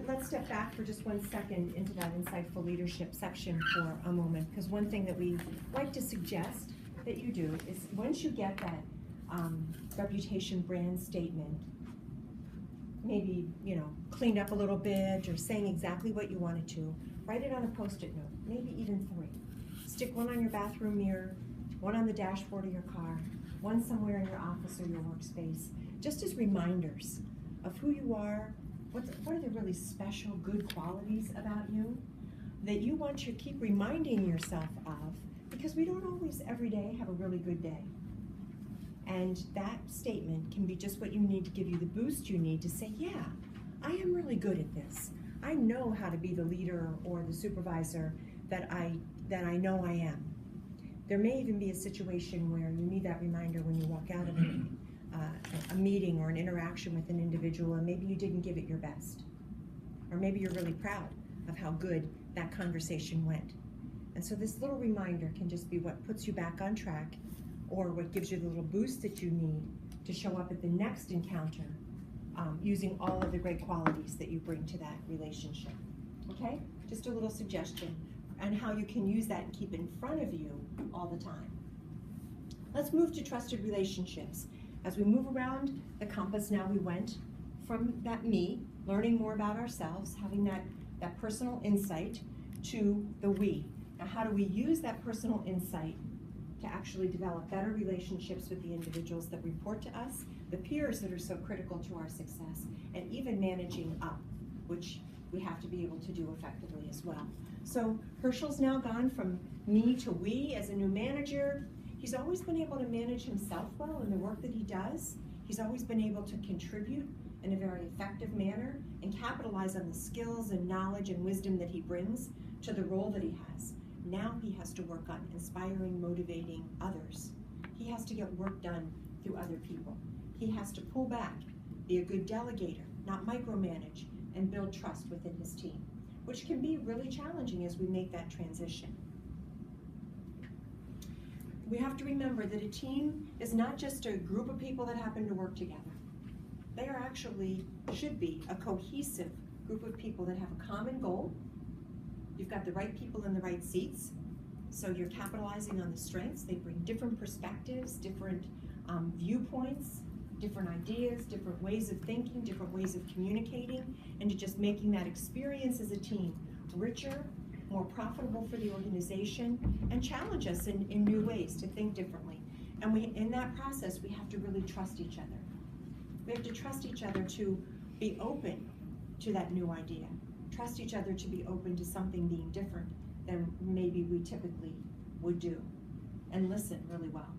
Let's step back for just 1 second into that insightful leadership section for a moment, because one thing that we like to suggest that you do is once you get that reputation brand statement, maybe, cleaned up a little bit or saying exactly what you wanted to, write it on a Post-it note, maybe even 3. Stick one on your bathroom mirror, one on the dashboard of your car, one somewhere in your office or your workspace, just as reminders of who you are, what are the really special good qualities about you that you want to keep reminding yourself of, because we don't always every day have a really good day. And that statement can be just what you need to give you the boost you need to say, yeah, I am really good at this. I know how to be the leader or the supervisor that I know I am. There may even be a situation where you need that reminder when you walk out of a meeting or an interaction with an individual, and maybe you didn't give it your best. Or maybe you're really proud of how good that conversation went. And so this little reminder can just be what puts you back on track, or what gives you the little boost that you need to show up at the next encounter using all of the great qualities that you bring to that relationship. Okay? Just a little suggestion on how you can use that and keep in front of you all the time. Let's move to trusted relationships. As we move around the compass now, we went from that me, learning more about ourselves, having that personal insight, to the we. Now, how do we use that personal insight to actually develop better relationships with the individuals that report to us, the peers that are so critical to our success, and even managing up, which we have to be able to do effectively as well. So Herschel's now gone from me to we as a new manager. He's always been able to manage himself well in the work that he does. He's always been able to contribute in a very effective manner and capitalize on the skills and knowledge and wisdom that he brings to the role that he has. Now he has to work on inspiring, motivating others. He has to get work done through other people. He has to pull back, be a good delegator, not micromanage, and build trust within his team, which can be really challenging as we make that transition. We have to remember that a team is not just a group of people that happen to work together. They are actually, should be, a cohesive group of people that have a common goal. You've got the right people in the right seats, so you're capitalizing on the strengths. They bring different perspectives, different viewpoints, different ideas, different ways of thinking, different ways of communicating, and to just making that experience as a team richer, more profitable for the organization, and challenge us in new ways to think differently. And in that process, we have to really trust each other. We have to trust each other to be open to that new idea. Trust each other to be open to something being different than maybe we typically would do, and listen really well.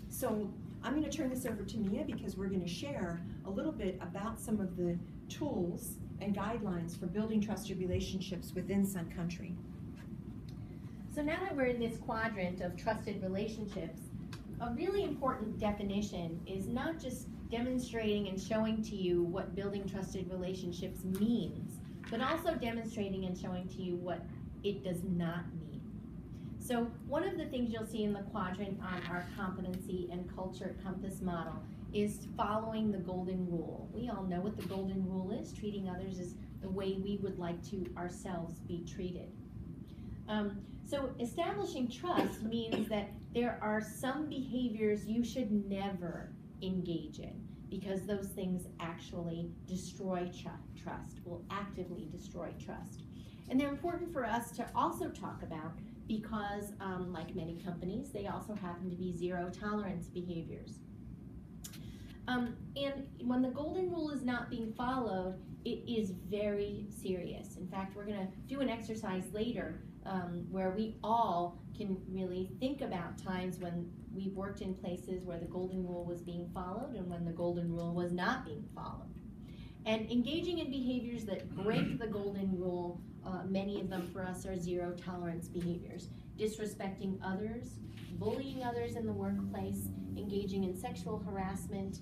So I'm going to turn this over to Mia, because we're going to share a little bit about some of the tools and guidelines for building trusted relationships within Sun Country. So now that we're in this quadrant of trusted relationships, a really important definition is not just demonstrating and showing to you what building trusted relationships means, but also demonstrating and showing to you what it does not mean. So one of the things you'll see in the quadrant on our competency and culture compass model is following the golden rule. We all know what the golden rule is: treating others as the way we would like to ourselves be treated. So establishing trust means that there are some behaviors you should never engage in, because those things actually destroy trust, will actively destroy trust. And they're important for us to also talk about because, like many companies, they also happen to be zero tolerance behaviors. And when the golden rule is not being followed, it is very serious. In fact, we're going to do an exercise later where we all can really think about times when we've worked in places where the golden rule was being followed and when the golden rule was not being followed. And engaging in behaviors that break the golden rule, many of them for us are zero tolerance behaviors. Disrespecting others, bullying others in the workplace, engaging in sexual harassment,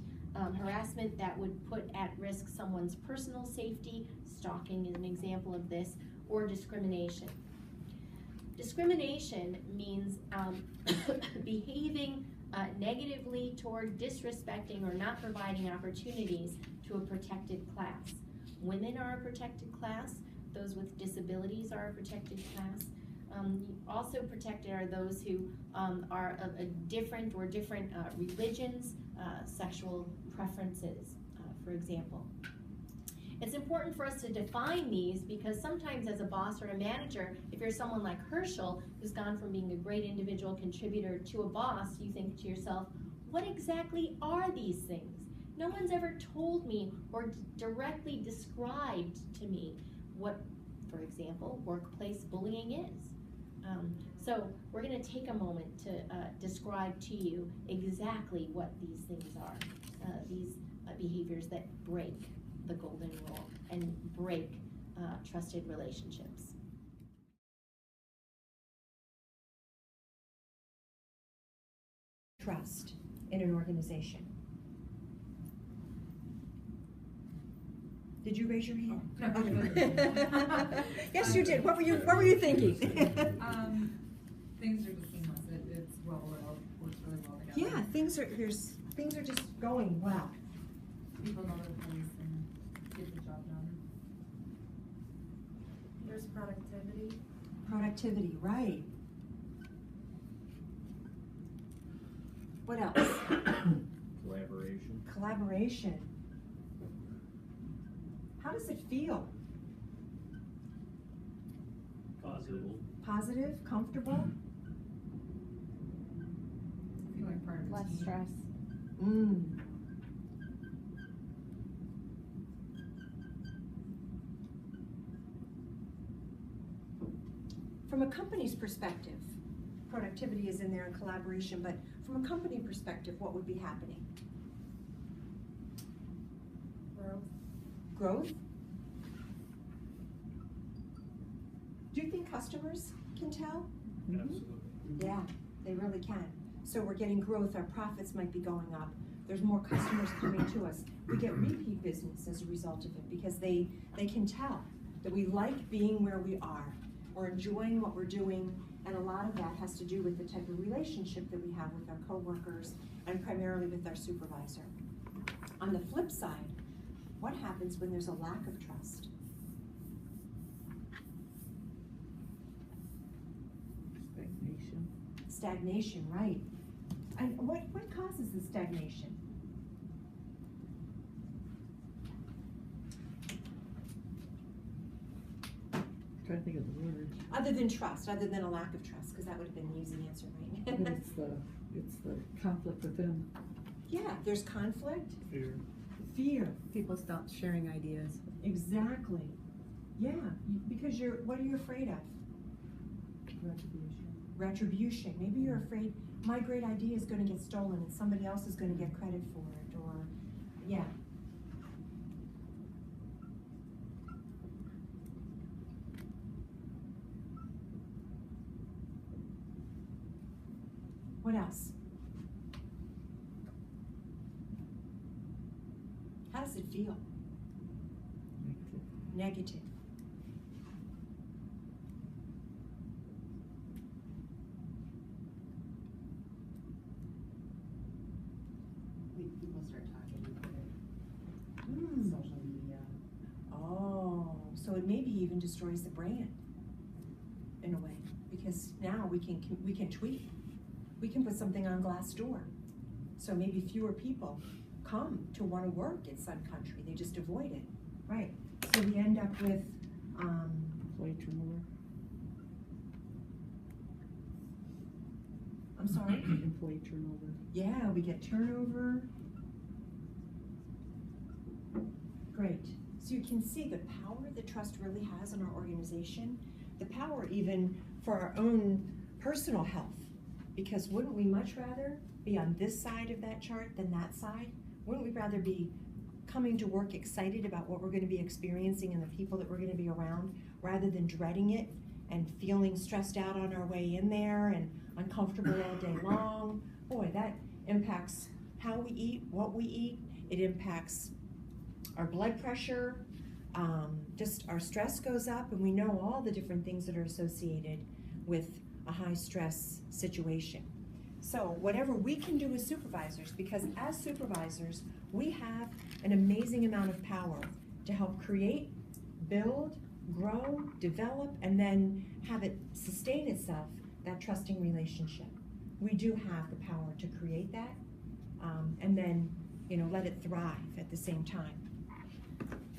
harassment that would put at risk someone's personal safety, stalking is an example of this, or discrimination. Discrimination means behaving negatively toward disrespecting or not providing opportunities to a protected class. Women are a protected class. Those with disabilities are a protected class. Also protected are those who are of a different religions, sexual preferences, for example. It's important for us to define these because sometimes as a boss or a manager, if you're someone like Herschel, who's gone from being a great individual contributor to a boss, you think to yourself, what exactly are these things? No one's ever told me or directly described to me what, for example, workplace bullying is. So we're going to take a moment to describe to you exactly what these things are, these behaviors that break the golden rule and break trusted relationships. Trust in an organization. Did you raise your hand? No. Yes, you did. What were you thinking? Things are just seamless. It's works really well together. Yeah, things are just going well. People know their place and get the job done. There's productivity. Productivity, right. What else? Collaboration. Collaboration. How does it feel? Positive. Positive? Comfortable? I feel like part of the Less team. stress. From a company's perspective, productivity is in there and collaboration, but from a company perspective, what would be happening? Growth? Do you think customers can tell? Absolutely. Yeah, they really can. So we're getting growth, our profits might be going up. There's more customers coming to us. We get repeat business as a result of it because they can tell that we like being where we are. We're enjoying what we're doing, and a lot of that has to do with the type of relationship that we have with our coworkers and primarily with our supervisor. On the flip side, what happens when there's a lack of trust? Stagnation. Stagnation, right. And what causes the stagnation? Trying to think of the word. Other than trust, other than a lack of trust, because that would have been the easy answer, right? But it's the conflict within. Yeah, there's conflict, Fear. fear, People stop sharing ideas. exactly. Yeah, because what are you afraid of? Retribution. Retribution. Maybe you're afraid my great idea is going to get stolen and somebody else is going to get credit for it, or, yeah. What else? How does it feel? Negative. Negative. People start talking about it. Mm. Social media. Oh, so it maybe even destroys the brand in a way, because now we can tweet. We can put something on Glassdoor. So maybe fewer people come to want to work at Sun Country. They just avoid it. Right. So we end up with Employee turnover. I'm sorry? Employee turnover. Yeah, we get turnover. Great. So you can see the power that trust really has in our organization, the power even for our own personal health. Because wouldn't we much rather be on this side of that chart than that side? Wouldn't we rather be coming to work excited about what we're going to be experiencing and the people that we're going to be around, rather than dreading it and feeling stressed out on our way in there and uncomfortable all day long? Boy, that impacts how we eat, what we eat. It impacts our blood pressure, just our stress goes up, and we know all the different things that are associated with a high stress situation. So whatever we can do as supervisors, because as supervisors, we have an amazing amount of power to help create, build, grow, develop, and then have it sustain itself, that trusting relationship. We do have the power to create that, and then, let it thrive at the same time.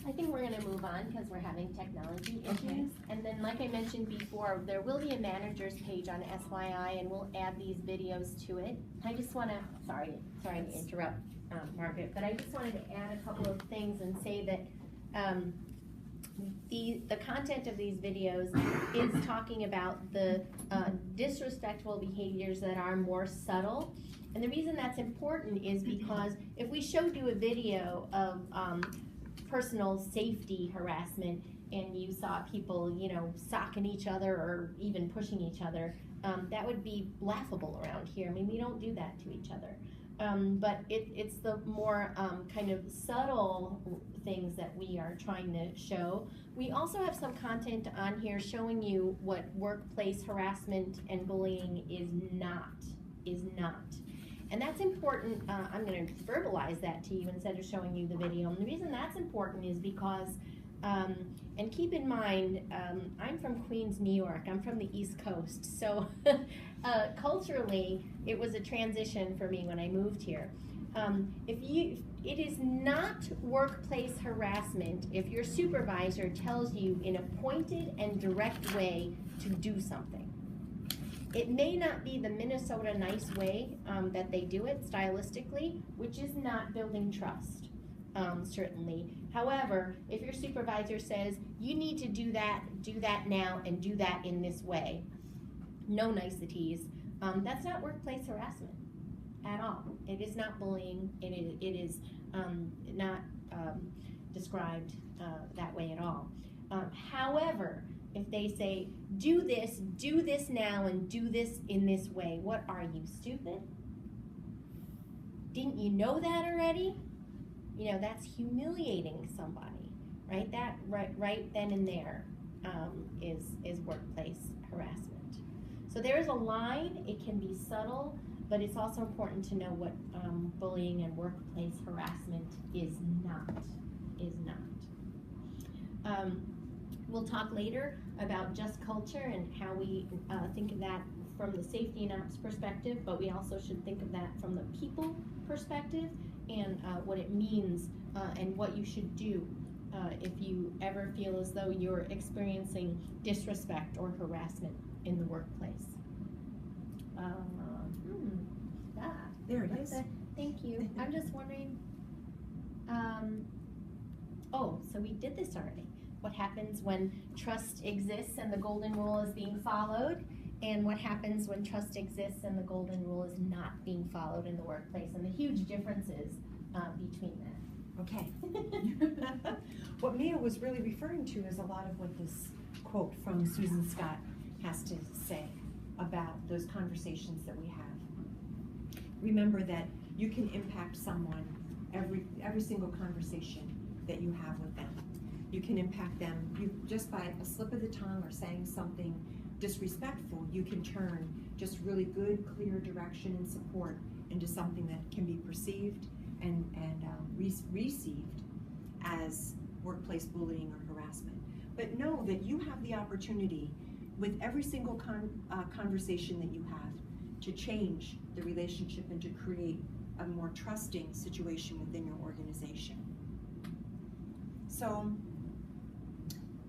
I think we're gonna move on because we're having technology Okay. issues. And then, like I mentioned before, there will be a manager's page on SYI and we'll add these videos to it. I just wanna, sorry to interrupt, Margaret, but I just wanted to add a couple of things and say that, the content of these videos is talking about the disrespectful behaviors that are more subtle. And the reason that's important is because if we showed you a video of personal safety harassment and you saw people, socking each other or even pushing each other, that would be laughable around here. I mean, we don't do that to each other. But it's the more kind of subtle things that we are trying to show. We also have some content on here showing you what workplace harassment and bullying is not. And that's important. I'm going to verbalize that to you instead of showing you the video. And the reason that's important is because, and keep in mind, I'm from Queens, New York. I'm from the East Coast. So culturally, it was a transition for me when I moved here. It is not workplace harassment if your supervisor tells you in a pointed and direct way to do something. It may not be the Minnesota nice way that they do it stylistically, which is not building trust, certainly. However, if your supervisor says, you need to do that now, and do that in this way, no niceties, that's not workplace harassment at all. It is not bullying. It is not described that way at all. However, if they say, do this now, and do this in this way, what are you, stupid? Didn't you know that already? That's humiliating somebody, right? That right then and there is workplace harassment. So there's a line. It can be subtle, but it's also important to know what bullying and workplace harassment is not. We'll talk later about just culture and how we think of that from the safety and ops perspective, but we also should think of that from the people perspective and what it means and what you should do if you ever feel as though you're experiencing disrespect or harassment in the workplace. There it is. Thank you. I'm just wondering, so we did this already. What happens when trust exists and the golden rule is being followed, and what happens when trust exists and the golden rule is not being followed in the workplace, and the huge differences between that. Okay. What Mia was really referring to is a lot of what this quote from Susan Scott has to say about those conversations that we have. Remember that you can impact someone every single conversation that you have with them. You can impact them just by a slip of the tongue or saying something disrespectful. You can turn just really good, clear direction and support into something that can be perceived and received as workplace bullying or harassment. But know that you have the opportunity with every single conversation that you have to change the relationship and to create a more trusting situation within your organization. So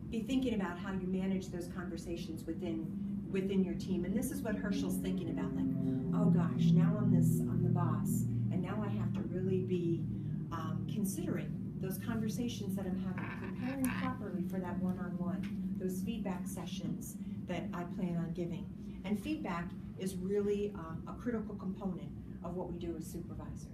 be thinking about how you manage those conversations within your team. And this is what Herschel's thinking about, like, oh gosh, now I'm the boss, and now I have to really be considering those conversations that I'm having, preparing properly for that one-on-one, those feedback sessions that I plan on giving. And feedback is really a critical component of what we do as supervisors.